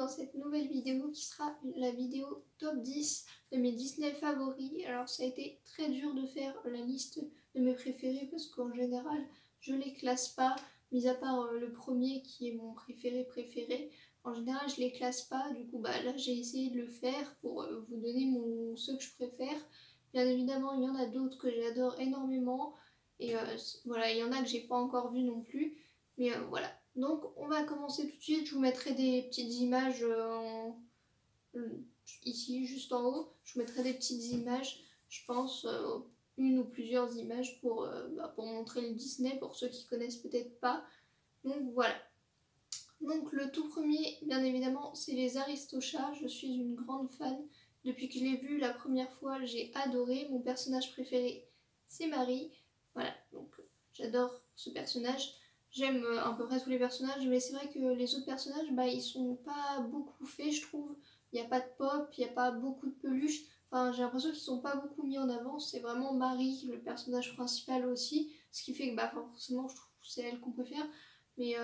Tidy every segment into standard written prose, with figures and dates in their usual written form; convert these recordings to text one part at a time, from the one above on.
dans cette nouvelle vidéo qui sera la vidéo top 10 de mes Disney favoris. Alors ça a été très dur de faire la liste de mes préférés parce qu'en général je les classe pas, mis à part le premier qui est mon préféré. En général je les classe pas, du coup là j'ai essayé de le faire pour vous donner ceux que je préfère. Bien évidemment il y en a d'autres que j'adore énormément et voilà, il y en a que j'ai pas encore vu non plus, mais voilà. Donc on va commencer tout de suite, je vous mettrai des petites images ici juste en haut, je vous mettrai des petites images, je pense une ou plusieurs images pour montrer le Disney pour ceux qui connaissent peut-être pas. Donc voilà. Donc le tout premier, bien évidemment, c'est les Aristochats. Je suis une grande fan. Depuis que je l'ai vu la première fois, j'ai adoré. Mon personnage préféré, c'est Marie. Voilà, donc j'adore ce personnage. J'aime à peu près tous les personnages, mais c'est vrai que les autres personnages, ils sont pas beaucoup faits, je trouve. Il n'y a pas de pop, il n'y a pas beaucoup de peluches. Enfin, j'ai l'impression qu'ils sont pas beaucoup mis en avant. C'est vraiment Marie, le personnage principal aussi. Ce qui fait que forcément, je trouve que c'est elle qu'on préfère. Mais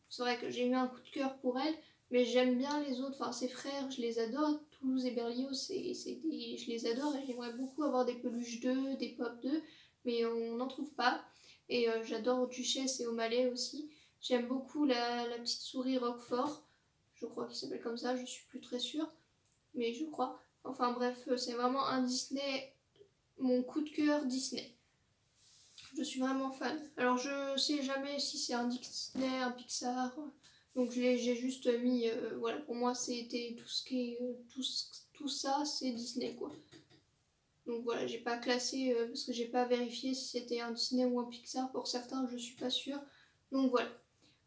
c'est vrai que j'ai eu un coup de cœur pour elle, mais j'aime bien les autres, enfin ses frères, je les adore. Toulouse et Berlioz, je les adore et j'aimerais beaucoup avoir des peluches d'eux, des pop d'eux, mais on n'en trouve pas. Et j'adore Duchesse et O'Malley aussi. J'aime beaucoup la petite souris Roquefort, je crois qu'il s'appelle comme ça, je suis plus très sûre, mais je crois. Enfin bref, c'est vraiment un Disney, mon coup de cœur Disney. Je suis vraiment fan. Alors je sais jamais si c'est un Disney, un Pixar, donc j'ai juste mis, voilà, pour moi c'était tout ce qui est, tout ça c'est Disney quoi. Donc voilà, j'ai pas classé parce que j'ai pas vérifié si c'était un Disney ou un Pixar, pour certains je suis pas sûre. Donc voilà.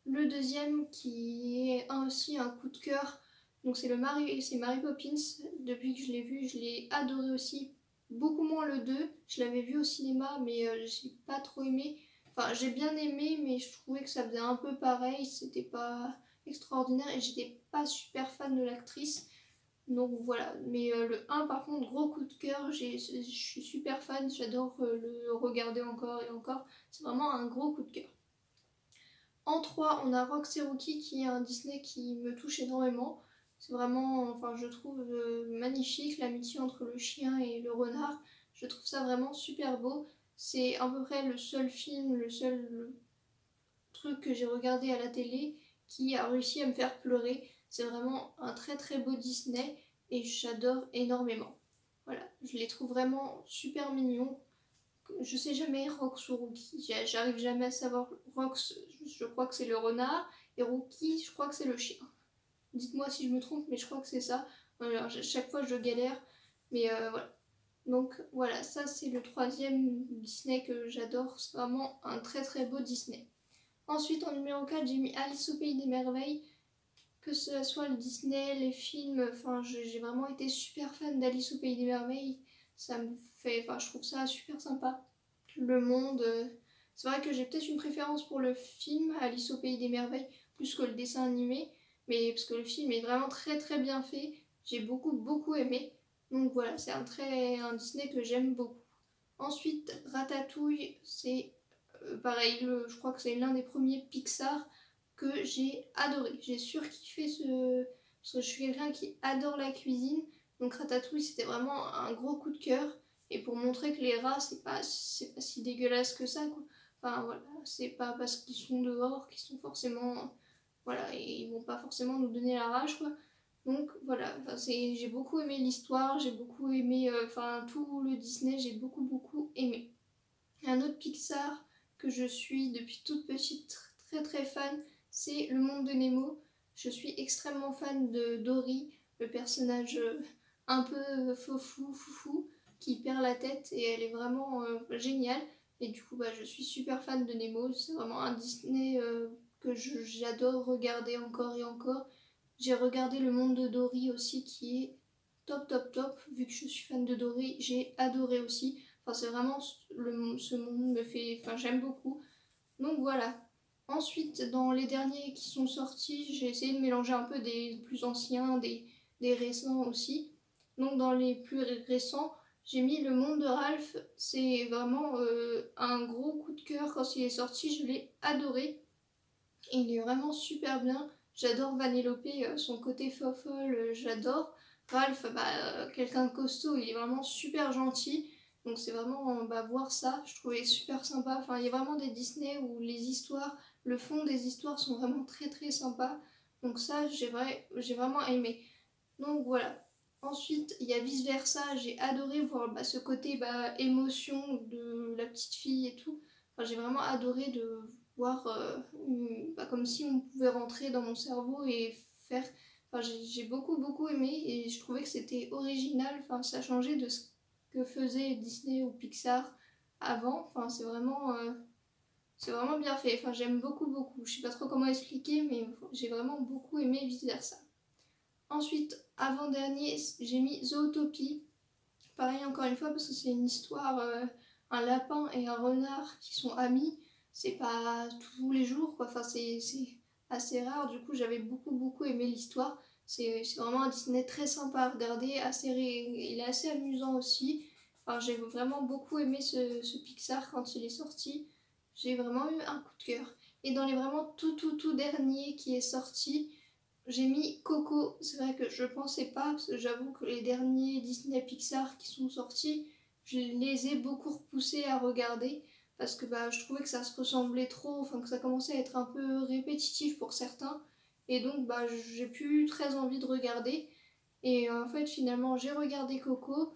Le deuxième qui est aussi un coup de cœur, donc c'est Mary Poppins. Depuis que je l'ai vu, je l'ai adoré aussi. Beaucoup moins le 2, je l'avais vu au cinéma mais j'ai pas trop aimé. Enfin j'ai bien aimé mais je trouvais que ça faisait un peu pareil, c'était pas extraordinaire et j'étais pas super fan de l'actrice. Donc voilà, mais le 1 par contre, gros coup de cœur, je suis super fan, j'adore le regarder encore et encore, c'est vraiment un gros coup de cœur. En 3, on a Rox et Rookie qui est un Disney qui me touche énormément. C'est vraiment, enfin je trouve magnifique l'amitié entre le chien et le renard. Je trouve ça vraiment super beau. C'est à peu près le seul film, le seul truc que j'ai regardé à la télé qui a réussi à me faire pleurer. C'est vraiment un très très beau Disney et j'adore énormément. Voilà, je les trouve vraiment super mignons. Je sais jamais Rox ou Rookie, j'arrive jamais à savoir. Rox, je crois que c'est le renard, et Rookie, je crois que c'est le chien. Dites-moi si je me trompe, mais je crois que c'est ça. Alors, chaque fois je galère, mais voilà. Donc voilà, ça c'est le troisième Disney que j'adore, c'est vraiment un très très beau Disney. Ensuite en numéro 4, j'ai mis Alice au Pays des Merveilles. Que ce soit le Disney, les films, enfin j'ai vraiment été super fan d'Alice au Pays des Merveilles. Ça me fait, enfin je trouve ça super sympa. Le monde, c'est vrai que j'ai peut-être une préférence pour le film Alice au Pays des Merveilles plus que le dessin animé, mais parce que le film est vraiment très très bien fait, j'ai beaucoup aimé. Donc voilà, c'est un Disney que j'aime beaucoup. Ensuite, Ratatouille, c'est pareil, je crois que c'est l'un des premiers Pixar que j'ai adoré. J'ai surkiffé parce que je suis quelqu'un qui adore la cuisine. Donc Ratatouille, c'était vraiment un gros coup de cœur. Et pour montrer que les rats, c'est pas si dégueulasse que ça, quoi. Enfin voilà, c'est pas parce qu'ils sont dehors qu'ils sont forcément. Voilà, et ils vont pas forcément nous donner la rage, quoi. Donc voilà, j'ai beaucoup aimé l'histoire, j'ai beaucoup aimé, tout le Disney, j'ai beaucoup aimé. Un autre Pixar que je suis depuis toute petite, très très fan, c'est Le Monde de Nemo. Je suis extrêmement fan de Dory, le personnage un peu foufou, qui perd la tête et elle est vraiment géniale. Et du coup, je suis super fan de Nemo. C'est vraiment un Disney que j'adore regarder encore et encore. J'ai regardé Le Monde de Dory aussi, qui est top. Vu que je suis fan de Dory, j'ai adoré aussi. Enfin, c'est vraiment ce monde me fait. Enfin, j'aime beaucoup. Donc voilà. Ensuite, dans les derniers qui sont sortis, j'ai essayé de mélanger un peu des plus anciens, des récents aussi. Donc dans les plus récents, j'ai mis Le Monde de Ralph. C'est vraiment un gros coup de cœur quand il est sorti. Je l'ai adoré. Et il est vraiment super bien. J'adore Vanellope, son côté fofolle, j'adore. Ralph, quelqu'un de costaud, il est vraiment super gentil. Donc c'est vraiment voir ça, je trouvais super sympa. Enfin, il y a vraiment des Disney où les histoires, le fond des histoires sont vraiment très très sympas. Donc ça, j'ai vraiment aimé. Donc voilà. Ensuite, il y a vice versa, j'ai adoré voir ce côté émotion de la petite fille et tout. Enfin, j'ai vraiment adoré de voir comme si on pouvait rentrer dans mon cerveau et faire. Enfin, j'ai beaucoup beaucoup aimé et je trouvais que c'était original. Enfin, ça changeait de ce que faisait Disney ou Pixar avant. Enfin, c'est vraiment bien fait. Enfin, j'aime beaucoup beaucoup. Je sais pas trop comment expliquer, mais j'ai vraiment beaucoup aimé vice versa. Ensuite, avant-dernier, j'ai mis Zootopie. Pareil encore une fois parce que c'est une histoire, un lapin et un renard qui sont amis. C'est pas tous les jours quoi, enfin c'est assez rare. Du coup j'avais beaucoup beaucoup aimé l'histoire. C'est vraiment un Disney très sympa à regarder, il est assez amusant aussi. Enfin, j'ai vraiment beaucoup aimé ce Pixar quand il est sorti. J'ai vraiment eu un coup de cœur. Et dans les vraiment tout derniers qui est sorti, j'ai mis Coco. C'est vrai que je pensais pas, parce que j'avoue que les derniers Disney Pixar qui sont sortis, je les ai beaucoup repoussés à regarder parce que je trouvais que ça se ressemblait trop, enfin que ça commençait à être un peu répétitif pour certains. Et donc j'ai plus très envie de regarder. Et en fait finalement j'ai regardé Coco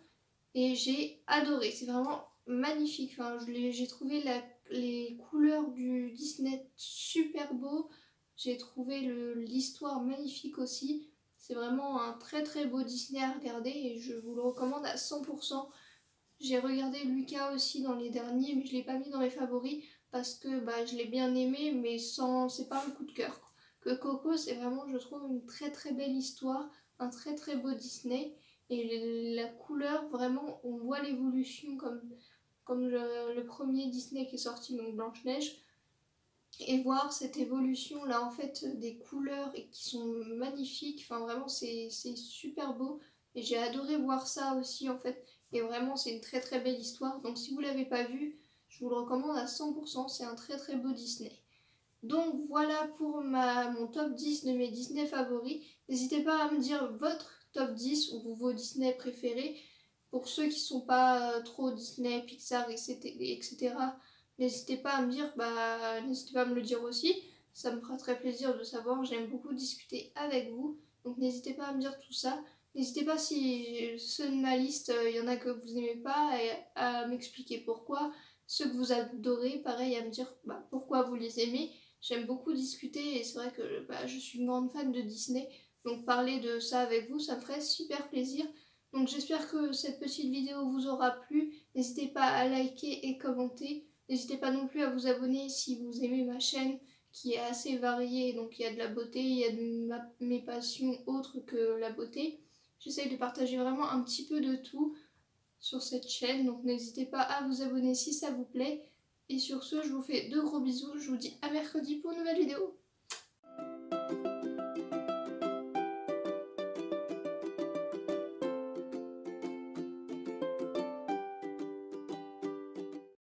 et j'ai adoré. C'est vraiment magnifique. Enfin, j'ai trouvé les couleurs du Disney super beau. J'ai trouvé l'histoire magnifique aussi. C'est vraiment un très très beau Disney à regarder et je vous le recommande à 100%. J'ai regardé Lucas aussi dans les derniers, mais je ne l'ai pas mis dans mes favoris parce que je l'ai bien aimé, mais c'est pas un coup de cœur. Que Coco, c'est vraiment, je trouve, une très très belle histoire, un très très beau Disney. Et la couleur, vraiment, on voit l'évolution comme le premier Disney qui est sorti, donc Blanche-Neige. Et voir cette évolution là en fait des couleurs et qui sont magnifiques, enfin vraiment c'est super beau et j'ai adoré voir ça aussi en fait et vraiment c'est une très très belle histoire donc si vous l'avez pas vu je vous le recommande à 100%, c'est un très très beau Disney. Donc voilà pour mon top 10 de mes Disney favoris. N'hésitez pas à me dire votre top 10 ou vos Disney préférés. Pour ceux qui sont pas trop Disney, Pixar, etc. N'hésitez pas à me dire, n'hésitez pas à me le dire aussi. Ça me fera très plaisir de savoir. J'aime beaucoup discuter avec vous. Donc n'hésitez pas à me dire tout ça. N'hésitez pas si ceux de ma liste, il y en a que vous n'aimez pas, et à m'expliquer pourquoi. Ceux que vous adorez, pareil, à me dire pourquoi vous les aimez. J'aime beaucoup discuter et c'est vrai que je suis une grande fan de Disney. Donc parler de ça avec vous, ça me ferait super plaisir. Donc j'espère que cette petite vidéo vous aura plu. N'hésitez pas à liker et commenter. N'hésitez pas non plus à vous abonner si vous aimez ma chaîne qui est assez variée. Donc il y a de la beauté, il y a de mes passions autres que la beauté. J'essaye de partager vraiment un petit peu de tout sur cette chaîne. Donc n'hésitez pas à vous abonner si ça vous plaît. Et sur ce, je vous fais de gros bisous. Je vous dis à mercredi pour une nouvelle vidéo.